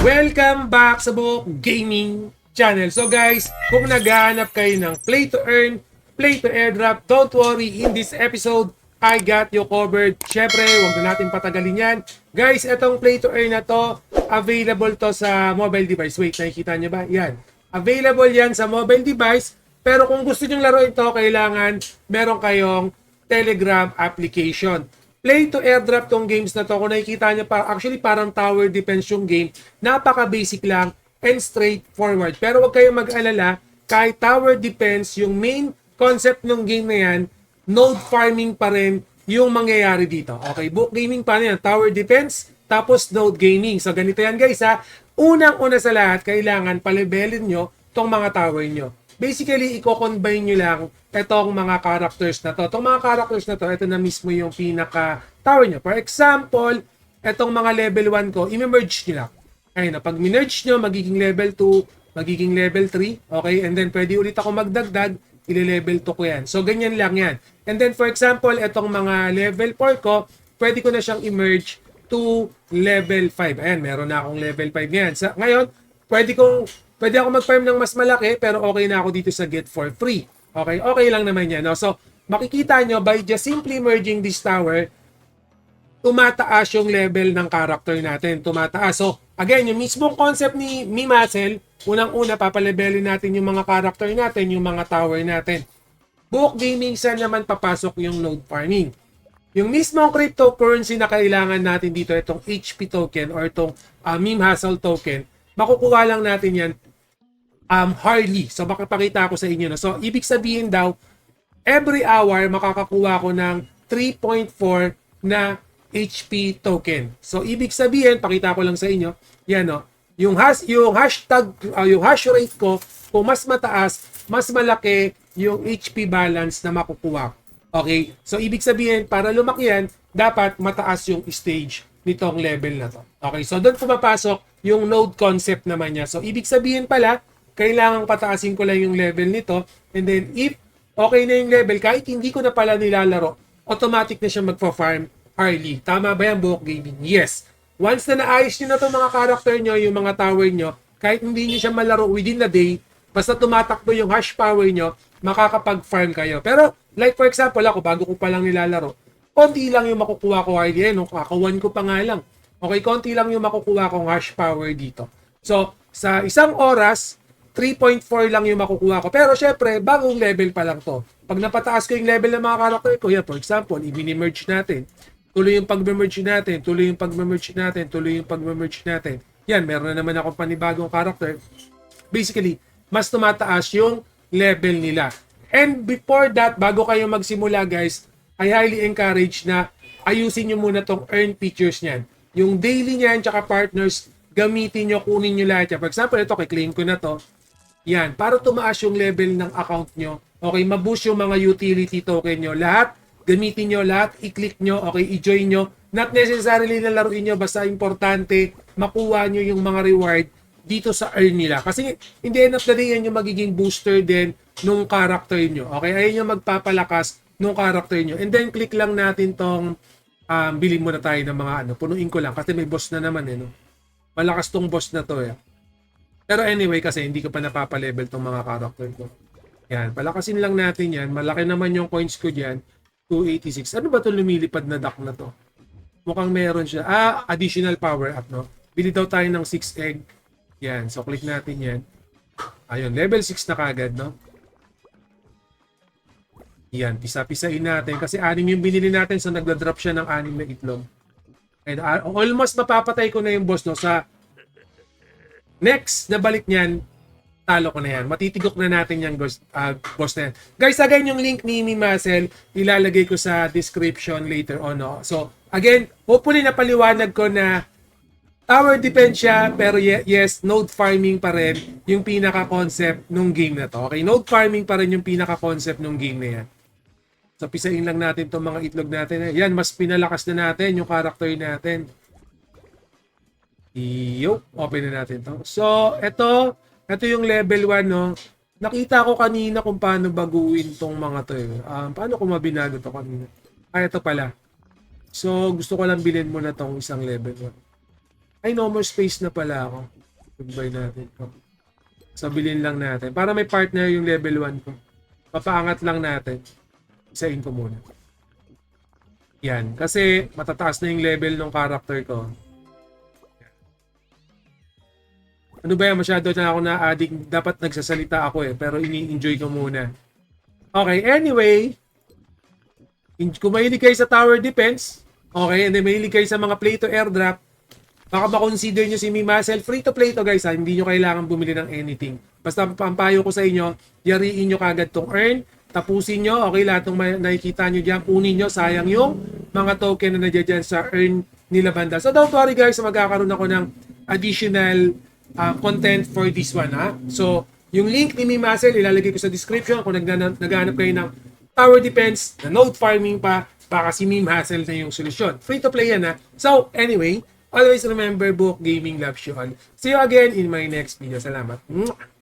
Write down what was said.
Welcome back sa Book Gaming Channel. So guys, kung naghahanap kayo ng play to earn, play to airdrop, don't worry, in this episode, I got you covered. Syempre, huwag na natin patagalin yan. Guys, itong play to earn na to, available to sa mobile device. Wait, nakikita nyo ba? Yan. Available yan sa mobile device. Pero kung gusto nyo laro ito, kailangan meron kayong Telegram application. Play to airdrop tong games na to. Kung nakikita nyo pa, actually parang tower defense yung game. Napaka-basic lang and straightforward. Pero huwag kayong mag-alala, kahit tower defense, yung main concept ng game na yan, node farming pa rin yung mangyayari dito. Okay, book gaming pa rin yan. Tower defense, tapos node gaming. So ganito yan guys ha. Unang-una sa lahat, kailangan palibelin nyo tong mga tower nyo. Basically, i-combine nyo lang itong mga characters na to. Itong mga characters na to, ito na mismo yung pinaka-tower nyo. For example, itong mga level 1 ko, i-merge nyo lang. Ayun na, pag minerge nyo, magiging level 2, magiging level 3. Okay, and then pwede ulit ako magdagdag, ile-level 2 ko yan. So, ganyan lang yan. And then, for example, itong mga level 4 ko, pwede ko na siyang i-merge to level 5. Ayan, meron na akong level 5 yan. So, ngayon, pwede ako mag-farm ng mas malaki, pero okay na ako dito sa get for free. Okay, okay lang naman yan. No? So, makikita nyo, by just simply merging this tower, tumataas yung level ng character natin. Tumataas. So, again, yung mismong concept ni Muscle, unang-una, papalebelin natin yung mga character natin, yung mga tower natin. Book gaming, saan naman papasok yung node farming? Yung mismong cryptocurrency na kailangan natin dito, itong HP token or itong Muscle token, makukuha lang natin yan hardly. So, makapakita ko sa inyo. No? So, ibig sabihin daw, every hour, makakakuha ko ng 3.4 na HP token. So, ibig sabihin, pakita ko lang sa inyo, yan no, yung hashtag, yung hash rate ko, kung mas mataas, mas malaki yung HP balance na makukuha. Okay? So, ibig sabihin, para lumaki yan, dapat mataas yung stage nitong level na to. Okay? So, doon pumapasok yung node concept naman niya. So, ibig sabihin pala, kailangan pataasin ko lang yung level nito. And then, if okay na yung level, kahit hindi ko na pala nilalaro, automatic na siya magpa-farm early. Tama ba yan, Book Gaming? Yes. Once na naayos nyo na itong mga character nyo, yung mga tower nyo, kahit hindi nyo siya malaro within the day, basta tumatakbo yung hash power nyo, makakapag-farm kayo. Pero, like for example, ako, bago ko pa lang nilalaro, konti lang yung makukuha ko early. Nung kakawan ko pa nga lang. Okay, konti lang yung makukuha kong hash power dito. So, sa isang oras, 3.4 lang yung makukuha ko. Pero syempre, bagong level pa lang to. Pag napataas ko yung level ng mga character ko, yan, for example, i-merge natin. Tuloy yung pag-merge natin, tuloy yung pag-merge natin, tuloy yung pag-merge natin. Yan, meron na naman akong panibagong character. Basically, mas tumataas yung level nila. And before that, bago kayo magsimula guys, I highly encourage na ayusin nyo muna tong earn features niyan. Yung daily niyan, tsaka partners, gamitin nyo, kunin nyo lahat yan. For example, ito, claim ko na to. Yan, para tumaas yung level ng account nyo. Okay, maboost yung mga utility token nyo. Lahat, gamitin nyo, lahat, i-click nyo, okay, i-join nyo. Not necessarily na laruin nyo, basta importante, makuha nyo yung mga reward dito sa earn nila. Kasi, in the end of the day, yan yung magiging booster din nung character nyo. Okay, ayun yung magpapalakas nung character nyo. And then, click lang natin tong, bilhin muna tayo ng mga punuin ko lang. Kasi may boss na naman, no? Malakas tong boss na to, eh. Pero anyway, kasi hindi ko pa napapalevel tong mga character ko. Yan, palakasin lang natin yan. Malaki naman yung coins ko dyan. 286. Ano ba to lumilipad na duck na to? Mukhang meron siya. Additional power up, no? Bili daw tayo ng 6 egg. Yan, so click natin yan. Ayun, level 6 na kagad, no? Yan, pisa-pisain natin. Kasi 6 yung binili natin, so nagda-drop siya ng 6 na itlog. And almost mapapatay ko na yung boss, no? Sa next na balik niyan, talo ko na yan. Matitigok na natin yung boss na yan. Guys, again, yung link ni Muscle, ilalagay ko sa description later on. No? So, again, hopefully napaliwanag ko na tower defense siya, pero yes, node farming pa rin yung pinaka-concept nung game na to. Okay, node farming pa rin yung pinaka-concept nung game na yan. So, pisain lang natin itong mga itlog natin. Yan, mas pinalakas na natin yung character natin. Open na natin to. So, ito yung level 1, no. Nakita ko kanina kung paano baguhin tong mga to. Paano ko mabinago to kanina? Ito pala. So, gusto ko lang bilhin muna tong isang level 1. Ay, no more space na pala ako. Goodbye natin. Sabilin lang natin. Para may partner yung level 1 ko. Papaangat lang natin. Isain ko muna. Yan. Kasi matataas na yung level ng character ko. Ano ba yan? Masyado na ako na-addict. Dapat nagsasalita ako pero ini-enjoy ko muna. Okay, anyway. Kung mahilig kayo sa tower defense, okay, and then mahilig kayo sa mga play to airdrop, baka makonsider nyo si Mimasel. Free to play to guys ha. Hindi nyo kailangan bumili ng anything. Basta pampayo ko sa inyo, yariin nyo kagad tong earn. Tapusin nyo, okay, lahat ng nakikita nyo dyan, kunin nyo, sayang yung mga token na nandiyan sa earn nila banda. So don't worry guys, magkakaroon ako ng additional content for this one ha. So yung link ni Mimasel, ilalagay ko sa description kung naghahanap kayo ng tower defense, na node farming pa, baka si Mimasel na yung solusyon. Free to play yan ha. So anyway, always remember, Book Gaming loves you all. See you again in my next video. Salamat.